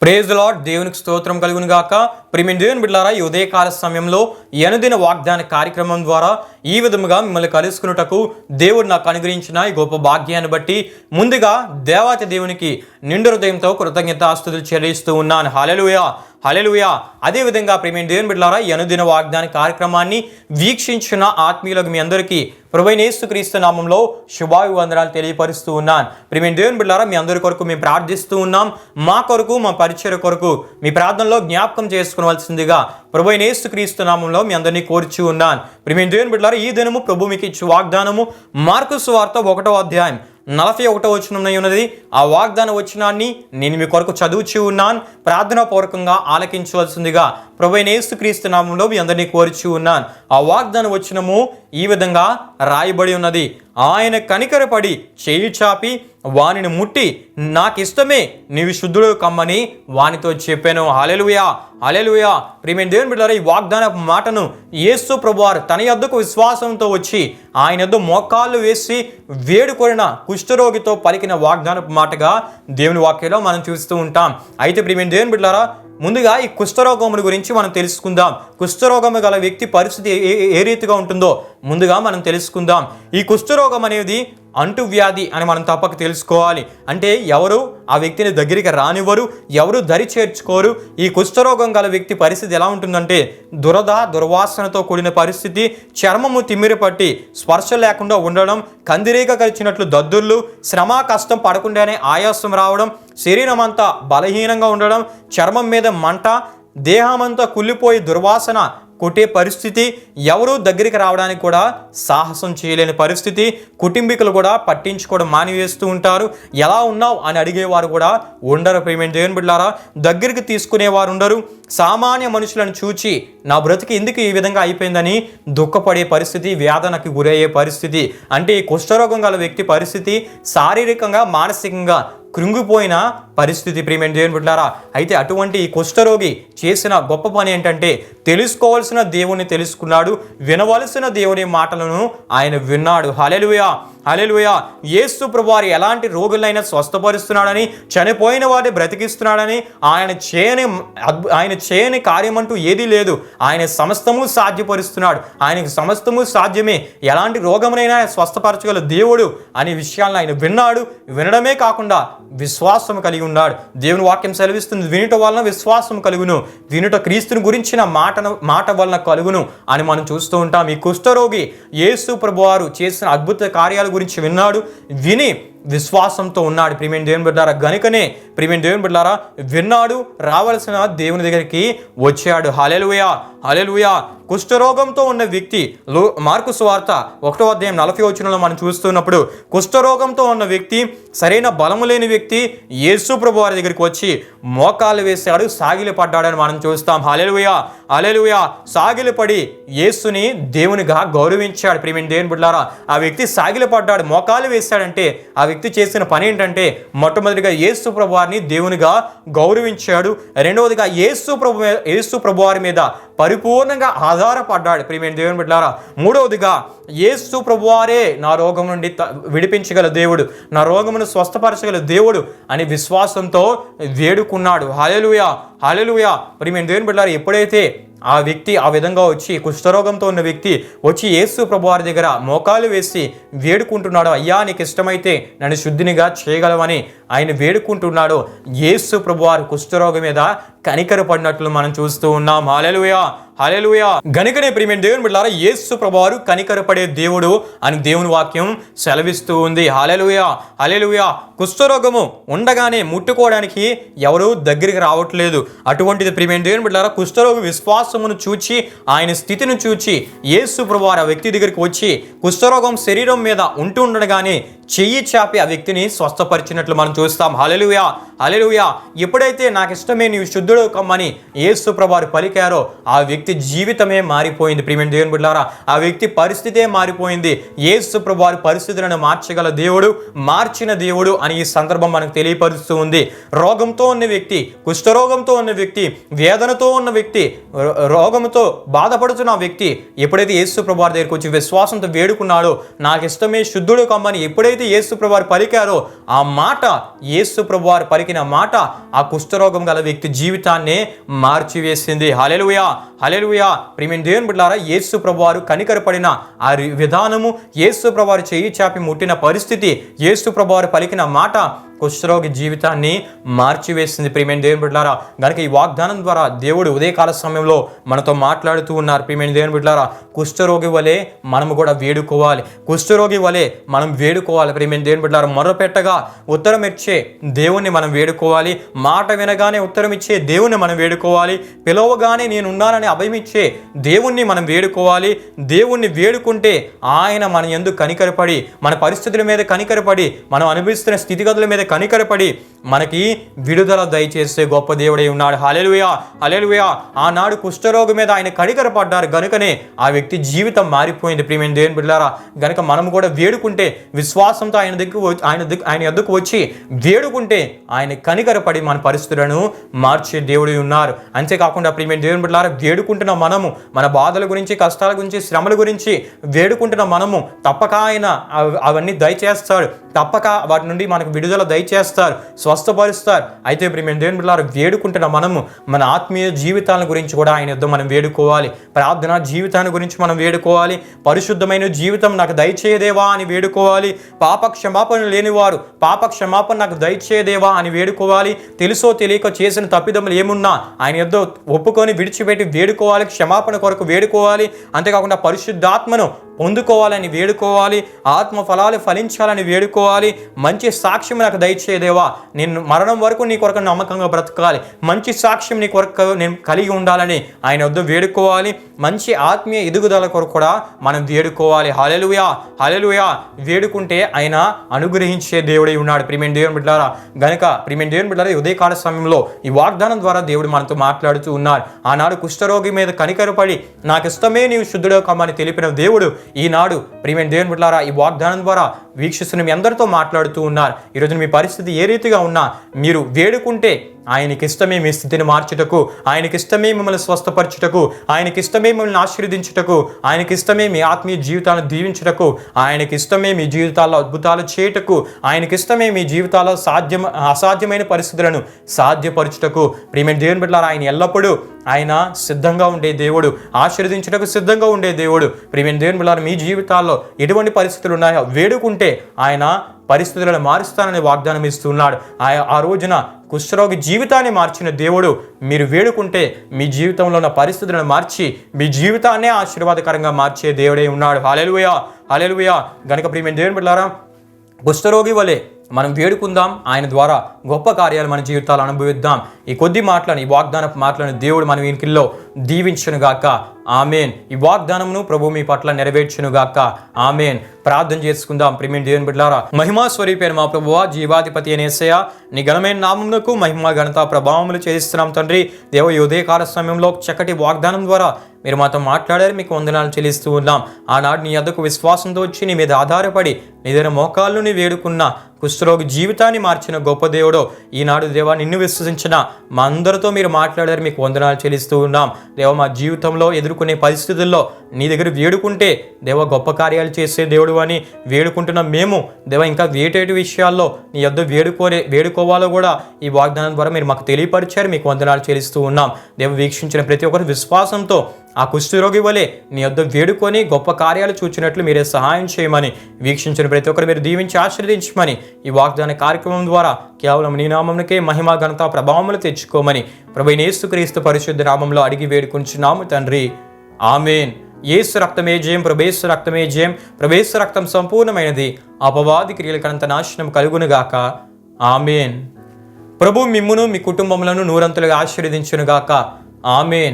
Praise the lord. దేవునికి స్తోత్రం కలుగును గాక. ప్రియమైన దేవుని బిడ్డలారా, ఈ ఉదయకాల సమయంలో అనుదిన వాగ్దాన కార్యక్రమం ద్వారా ఈ విధముగా మిమ్మల్ని కలుసుకున్నటకు దేవుడు నాకు అనుగ్రహించిన ఈ గొప్ప భాగ్యాన్ని బట్టి ముందుగా దేవాతి దేవునికి నిండు హృదయంతో కృతజ్ఞతాస్తుతులు చెల్లిస్తూ ఉన్నాను. హల్లెలూయా, హల్లెలూయా. అదేవిధంగా ప్రియమైన దేవుని బిడ్డలారా, ఈ అనుదిన వాగ్దాన కార్యక్రమాన్ని వీక్షించిన ఆత్మీయులకు మీ అందరికీ ప్రభువైన యేసుక్రీస్తు నామంలో శుభాభివందనాలు తెలియపరుస్తూ ఉన్నాను. ప్రియమైన దేవుని బిడ్డలారా, మీ అందరి కొరకు మేము ప్రార్థిస్తూ ఉన్నాం. మా కొరకు, మా పరిచర్య కొరకు మీ ప్రార్థనలో జ్ఞాపకం చేసుకోవాల్సిందిగా ప్రభువైన యేసుక్రీస్తు నామంలో మీ అందరినీ కోరుచూ ఉన్నాను. ప్రియమైన దేవుని బిడ్డలారా, ఈ దినము ప్రభు మీకు ఇచ్చే వాగ్దానము మార్కు సువార్త 1వ అధ్యాయం 41వ వచనం ఉన్నది. ఆ వాగ్దాన వచనాన్ని నేను మీ కొరకు చదువుచూ ఉన్నాను. ప్రార్థనా పూర్వకంగా ఆలకించవలసిందిగా ప్రభువైన యేసుక్రీస్తు నామంలో మీ అందరినీ కోరుచూ ఉన్నాను. ఆ వాగ్దాన వచనము ఈ విధంగా రాయబడి ఉన్నది. ఆయన కనికరపడి చేయి చాపి వానిని ముట్టి నాకిష్టమే నీవు శుద్ధుడు కమ్మని వానితో చెప్పాను. హల్లెలూయా, హల్లెలూయా. ప్రియమైన దేవుని బిడ్డలారా, ఈ వాగ్దాన మాటను యేసు ప్రభువారు తన యొద్దకు విశ్వాసంతో వచ్చి ఆయన యొద్ద మోకాళ్ళు వేసి వేడుకొనిన కుష్ఠరోగితో పలికిన వాగ్దాన మాటగా దేవుని వాక్యంలో మనం చూస్తూ ఉంటాం. అయితే ప్రియమైన దేవుని బిడ్డలారా, ముందుగా ఈ కుష్ఠరోగముల గురించి మనం తెలుసుకుందాం. కుష్ఠరోగము గల వ్యక్తి పరిస్థితి ఏ రీతిగా ఉంటుందో ముందుగా మనం తెలుసుకుందాం. ఈ కుష్ఠరోగం అనేది అంటువ్యాధి అని మనం తప్పక తెలుసుకోవాలి. అంటే ఎవరు ఆ వ్యక్తిని దగ్గరికి రానివ్వరు, ఎవరు దరి చేర్చుకోరు. ఈ కుష్ఠరోగం గల వ్యక్తి పరిస్థితి ఎలా ఉంటుందంటే దుర్వాసనతో కూడిన పరిస్థితి, చర్మము తిమ్మిరి పట్టి స్పర్శ లేకుండా ఉండడం, కందిరీగ కరిచినట్లు దద్దుర్లు, శ్రమ కష్టం పడకుండానే ఆయాసం రావడం, శరీరం అంతా బలహీనంగా ఉండడం, చర్మం మీద మంట, దేహమంతా కుళ్ళిపోయి దుర్వాసన కొట్టే పరిస్థితి, ఎవరు దగ్గరికి రావడానికి కూడా సాహసం చేయలేని పరిస్థితి, కుటుంబీకులు కూడా పట్టించుకోవడం మానివేస్తూ ఉంటారు. ఎలా ఉన్నావు అని అడిగేవారు కూడా ఉండరు. ప్రియమైన దేవుని బిడ్డలారా, దగ్గరికి తీసుకునేవారు ఉండరు. సామాన్య మనుషులను చూచి నా బ్రతికి ఎందుకు ఈ విధంగా అయిపోయిందని దుఃఖపడే పరిస్థితి, వేదనకు గురయ్యే పరిస్థితి. అంటే ఈ కుష్ఠరోగం గల వ్యక్తి పరిస్థితి శారీరకంగా, మానసికంగా కృంగిపోయిన పరిస్థితి. ప్రియమైన దేవుని బిడ్డలారా, అయితే అటువంటి ఈ కుష్ఠరోగి చేసిన గొప్ప పని ఏంటంటే తెలుసుకోవాల్సిన దేవుని తెలుసుకున్నాడు, వినవలసిన దేవుని మాటలను ఆయన విన్నాడు. హల్లెలూయా, హల్లెలూయా. యేసు ప్రభువారు ఎలాంటి రోగులైనా స్వస్థపరుస్తున్నాడని, చనిపోయిన వారిని బ్రతికిస్తున్నాడని, ఆయన చేయని కార్యం అంటూ ఏదీ లేదు. ఆయన సమస్తము సాధ్యపరుస్తున్నాడు. ఆయనకు సమస్తము సాధ్యమే. ఎలాంటి రోగమునైనా స్వస్థపరచగల దేవుడు అనే విషయాలను ఆయన విన్నాడు. వినడమే కాకుండా విశ్వాసం కలిగి ఉన్నాడు. దేవుని వాక్యం సెలవిస్తుంది, వినుట వలన విశ్వాసం కలుగును, వినుట క్రీస్తుని గురించిన మాట వలన కలుగును అని మనం చూస్తూ ఉంటాం. ఈ కుష్ఠరోగి యేసు ప్రభువారు చేసిన అద్భుత కార్యాల గురించి విన్నాడు, విని విశ్వాసంతో ఉన్నాడు. ప్రియమైన దేవుని బిడ్డలారా, గనుకనే ప్రియమైన దేవుని బిడ్డలారా విన్నాడు, రావాల్సిన దేవుని దగ్గరికి వచ్చాడు. హల్లెలూయా, హల్లెలూయా. కుష్ఠరోగంతో ఉన్న వ్యక్తి మార్కు సువార్త 1వ అధ్యాయం 40వ వచనంలో మనం చూస్తున్నప్పుడు కుష్ఠరోగంతో ఉన్న వ్యక్తి, సరైన బలము లేని వ్యక్తి యేసు ప్రభు వారి దగ్గరికి వచ్చి మోకాళ్ళు వేశాడు, సాగిలపడ్డాడని మనం చూస్తాం. హల్లెలూయా, హల్లెలూయా. సాగిలపడి యేసుని దేవునిగా గౌరవించాడు. ప్రియమైన దేవుని బిడ్డలారా, ఆ వ్యక్తి సాగిలపడ్డాడు, మోకాళ్ళు వేశాడంటే ఆ వ్యక్తి చేసిన పని ఏంటంటే మొట్టమొదటిగా యేసు ప్రభు వారిని దేవునిగా గౌరవించాడు. రెండవదిగా యేసు ప్రభు వారి మీద పరిపూర్ణంగా ఆధారపడ్డాడు. ప్రియమైన దేవుని బిడ్డలారా, మూడవదిగా యేసు ప్రభువారే నా రోగం నుండి విడిపించగల దేవుడు, నా రోగమును స్వస్థపరచగల దేవుడు అని విశ్వాసంతో వేడుకున్నాడు. హల్లెలూయా, హల్లెలూయా. ప్రియమైన దేవుని బిడ్డలారా, ఎప్పుడైతే ఆ వ్యక్తి ఆ విధంగా వచ్చి కుష్ఠరోగంతో ఉన్న వ్యక్తి వచ్చి యేసు ప్రభువారి దగ్గర మోకాలు వేసి వేడుకుంటున్నాడు, అయ్యా నీకు ఇష్టమైతే నన్ను శుద్ధినిగా చేయగలవని ఆయన వేడుకుంటున్నాడు. యేసు ప్రభువారు కుష్ఠరోగం మీద కనికరపడినట్లు మనం చూస్తూ ఉన్నాం. హల్లెలూయా, హల్లెలూయా. గనుకనే ప్రియమైన దేవుని బిడ్డలారా, యేసు ప్రభువారు కనికరపడే దేవుడు అని దేవుని వాక్యం సెలవిస్తూ ఉంది. హల్లెలూయా, హల్లెలూయా. కుష్ఠరోగము ఉండగానే ముట్టుకోవడానికి ఎవరు దగ్గరికి రావట్లేదు. అటువంటిది ప్రియమైన దేవుని బిడ్డలారా, కుష్ఠరోగ విశ్వాసమును చూచి, ఆయన స్థితిని చూచి యేసు ప్రభువారు ఆ వ్యక్తి దగ్గరికి వచ్చి కుష్ఠరోగం శరీరం మీద ఉంటుండగానే చెయ్యి చాపి ఆ వ్యక్తిని స్వస్థపరిచినట్లు మనం చూస్తాం. హల్లెలూయా, హల్లెలూయా. ఎప్పుడైతే నాకు ఇష్టమే నీవు శుద్ధుడు కమ్మని యేసు ప్రభువారు పలికారో ఆ వ్యక్తి జీవితమే మారిపోయింది. ప్రియమైన దేవుని బిడ్డలారా, ఆ వ్యక్తి పరిస్థితే మారిపోయింది. యేసు ప్రభువారు పరిస్థితులను మార్చగల దేవుడు, మార్చిన దేవుడు అని ఈ సందర్భం మనకు తెలియపరుస్తూ ఉంది. రోగంతో ఉన్న వ్యక్తి, కుష్ఠరోగంతో ఉన్న వ్యక్తి, వేదనతో ఉన్న వ్యక్తి, రోగంతో బాధపడుతున్న వ్యక్తి ఎప్పుడైతే యేసు ప్రభువారి దగ్గరికి వచ్చి విశ్వాసంతో వేడుకున్నాడో, నాకు ఇష్టమే శుద్ధుడు కమ్మని ఎప్పుడైతే యేసు ప్రభువారు పలికారో, ఆ మాట, యేసు ప్రభువారు పలికిన మాట ఆ కుష్ఠరోగం గల వ్యక్తి జీవితాన్ని మార్చివేసింది. హల్లెలూయా, హల్లెలూయా. ప్రియమైన దేవుని బిడ్డలారా, యేసు ప్రభువారు కనికరపడిన ఆ విధానము, యేసు ప్రభువారు చెయ్యి చాపి ముట్టిన పరిస్థితి, యేసు ప్రభువారు పలికిన మాట కుష్ఠరోగి జీవితాన్ని మార్చివేసింది. ప్రియమైన దేవుని బిడ్డలారా, గనుక ఈ వాగ్దానం ద్వారా దేవుడు ఉదయకాల సమయంలో మనతో మాట్లాడుతూ ఉన్నారు. ప్రియమైన దేవుని బిడ్డలారా, కుష్ఠరోగి వలె మనము కూడా వేడుకోవాలి, కుష్ఠరోగి వలె మనం వేడుకోవాలి. ప్రియమైన దేవుని బిడ్డలారా, మొరపెట్టగా ఉత్తరం ఇచ్చే దేవుణ్ణి మనం వేడుకోవాలి, మాట వినగానే ఉత్తరం ఇచ్చే దేవుణ్ణి మనం వేడుకోవాలి, పిలవగానే నేనున్నానని అభయమిచ్చే దేవుణ్ణి మనం వేడుకోవాలి. దేవుణ్ణి వేడుకుంటే ఆయన మన యందు కనికరపడి, మన పరిస్థితుల మీద కనికరపడి, మనం అనుభవిస్తున్న స్థితిగతుల మీద కనికరపడి మనకి విడుదల దయచేసే గొప్ప దేవుడై ఉన్నాడు. హల్లెలూయా, హల్లెలూయా. ఆనాడు కుష్ఠరోగి మీద ఆయన కనికరపడ్డారు గనుకనే ఆ వ్యక్తి జీవితం మారిపోయింది. ప్రియమైన దేవుని బిడ్డలారా, గనుక మనం కూడా వేడుకుంటే, విశ్వాసంతో ఆయన యొద్దకు వచ్చి వేడుకుంటే ఆయన కనికరపడి మన పరిస్థితులను మార్చే దేవుడై ఉన్నారు. అంతేకాకుండా ప్రియమైన దేవుని బిడ్డలారా, వేడుకుంటున్న మనము మన బాధల గురించి, కష్టాల గురించి, శ్రమల గురించి వేడుకుంటున్న మనము తప్పక ఆయన అవన్నీ దయచేస్తాడు, తప్పక వాటి నుండి మనకు విడుదల దయచేస్తారు, స్వస్థపరుస్తారు. అయితే ప్రియమైన దేవుని బిడ్డలారా, వేడుకుంటున్న మనము మన ఆత్మీయ జీవితాల గురించి కూడా ఆయన యుద్ధం మనం వేడుకోవాలి, ప్రార్థనా జీవితాన్ని గురించి మనం వేడుకోవాలి, పరిశుద్ధమైన జీవితం నాకు దయచేయదేవా అని వేడుకోవాలి, పాప క్షమాపణ లేనివారు పాప క్షమాపణ నాకు దయచేయదేవా అని వేడుకోవాలి, తెలుసో తెలియక చేసిన తప్పిదములు ఏమున్నా ఆయన యుద్ధ ఒప్పుకొని విడిచిపెట్టి వేడుకోవాలి, క్షమాపణ కొరకు వేడుకోవాలి. అంతేకాకుండా పరిశుద్ధాత్మను పొందుకోవాలని వేడుకోవాలి, ఆత్మ ఫలాలు ఫలించాలని వేడుకోవాలి. మంచి సాక్ష్యం నాకు దయచేయదేవా, నేను మరణం వరకు నీ కొరకు నమ్మకంగా బ్రతకాలి, మంచి సాక్ష్యం నీ కొరకు నేను కలిగి ఉండాలని ఆయన వద్ద వేడుకోవాలి. మంచి ఆత్మీయ ఎదుగుదల కొరకు కూడా మనం వేడుకోవాలి. హల్లెలూయా, హల్లెలూయా. వేడుకుంటే ఆయన అనుగ్రహించే దేవుడై ఉన్నాడు. ప్రియమైన దేవుని బిడ్డలారా, గనుక ప్రియమైన దేవుని బిడ్డలారా, ఉదయకాల సమయంలో ఈ వాగ్దానం ద్వారా దేవుడు మనతో మాట్లాడుతూ ఉన్నారు. ఆనాడు కుష్ఠరోగి మీద కనికరపడి నాకు ఇష్టమే నీవు శుద్ధుడో కమ్మని తెలిపిన దేవుడు ఈనాడు ప్రియమైన దేవుని బిడ్డలారా, ఈ వాగ్దానం ద్వారా వీక్షిస్తున్న మీ అందరితో మాట్లాడుతూ ఉన్నారు. ఈరోజు మీ పరిస్థితి ఏ రీతిగా ఉన్నా మీరు వేడుకుంటే ఆయనకిష్టమే మీ స్థితిని మార్చుటకు, ఆయనకిష్టమే మిమ్మల్ని స్వస్థపరచుటకు, ఆయనకిష్టమే మిమ్మల్ని ఆశీర్వదించుటకు, ఆయనకిష్టమే మీ ఆత్మీయ జీవితాలను దీవించుటకు, ఆయనకిష్టమే మీ జీవితాల్లో అద్భుతాలు చేయుటకు, ఆయనకిష్టమే మీ జీవితాల్లో అసాధ్యమైన పరిస్థితులను సాధ్యపరచుటకు. ప్రియమైన దేవుని బిడ్డలారా, ఆయన ఎల్లప్పుడూ ఆయన సిద్ధంగా ఉండే దేవుడు, ఆశీర్వదించుటకు సిద్ధంగా ఉండే దేవుడు. ప్రియమైన దేవుని బిడ్డలారా, మీ జీవితాల్లో ఎటువంటి పరిస్థితులు ఉన్నాయో వేడుకుంటే ఆయన పరిస్థితులను మారుస్తానని వాగ్దానం ఇస్తున్నాడు. ఆ రోజున కుష్ఠరోగి జీవితాన్ని మార్చిన దేవుడు మీరు వేడుకుంటే మీ జీవితంలో ఉన్న పరిస్థితులను మార్చి మీ జీవితాన్నే ఆశీర్వాదకరంగా మార్చే దేవుడై ఉన్నాడు. హల్లెలూయా, హల్లెలూయా. గనుక ప్రియమైన దేవుని బిడ్డలారా, కుష్ఠరోగి వలె మనం వేడుకుందాం, ఆయన ద్వారా గొప్ప కార్యాలు మన జీవితాలు అనుభవిద్దాం. ఈ కొద్ది మాటలను, ఈ వాగ్దానపు మాటలను దేవుడు మన వీనికిల్లో దీవించునుగాక. ఆమెన్. ఈ వాగ్దానమును ప్రభు మీ పట్ల నెరవేర్చునుగాక. ఆమెన్. ప్రార్థన చేసుకుందాం. ప్రియమైన దేవుని బిడ్డలారా, మహిమా స్వరూపైన మా ప్రభువా, జీవాధిపతి అయిన యేసయ్య, నీ ఘనమైన నామమునకు మహిమ ఘనత ప్రభావములు చెల్లిస్తున్నాం తండ్రి. దేవ, ఈ ఉదయకాల సమయంలో చక్కటి వాగ్దానం ద్వారా మీరు మాతో మాట్లాడారు, మీకు వందనాలు చెల్లిస్తూ ఉన్నాం. ఆనాడు నీ యొద్దకు విశ్వాసంతో వచ్చి నీ మీద ఆధారపడి నీ దగ్గర మోకాళ్ళుని వేడుకున్న కుష్ఠరోగి జీవితాన్ని మార్చిన గొప్ప దేవుడో, ఈనాడు దేవా నిన్ను విశ్వసించిన మా అందరితో మీరు మాట్లాడారు, మీకు వందనాలు చెల్లిస్తూ ఉన్నాం. దేవ, మా జీవితంలో ఎదుర్కొనే పరిస్థితుల్లో నీ దగ్గర వేడుకుంటే దేవ గొప్ప కార్యాలు చేసే దేవుడు అని వేడుకుంటున్నాం మేము. దేవ, ఇంకా వేటేటి విషయాల్లో నీ యొద్ద వేడుకోవాలో కూడా ఈ వాగ్దానం ద్వారా మీరు మాకు తెలియపరిచారు, మీకు వందనాలు చెల్లిస్తూ ఉన్నాం. దేవ, వీక్షించిన ప్రతి ఒక్కరు విశ్వాసంతో ఆ కుష్ఠరోగి వలె నీ యొద్ద వేడుకొని గొప్ప కార్యాలు చూచినట్లు మీరే సహాయం చేయమని, వీక్షించిన ప్రతి ఒక్కరు మీరు దీవించి ఆశీర్వదించమని, ఈ వాగ్దాన కార్యక్రమం ద్వారా కేవలం నీ నామమునకే మహిమ ఘనత ప్రభావములు తెచ్చుకోమని ప్రభువైన యేసుక్రీస్తు పరిశుద్ధ నామములో అడిగి వేడుకుంటున్నాము తండ్రి. ఆమేన్. యేసు రక్తమే జయం, ప్రభేసు రక్తమే జయం, ప్రభేసు రక్తం సంపూర్ణమైనది, అపవాది క్రియలకంత నాశనం కలుగునుగాక. ఆమేన్. ప్రభు మిమ్మును మీ కుటుంబములను నూరంతులుగా ఆశీర్వదించునుగాక. ఆమేన్.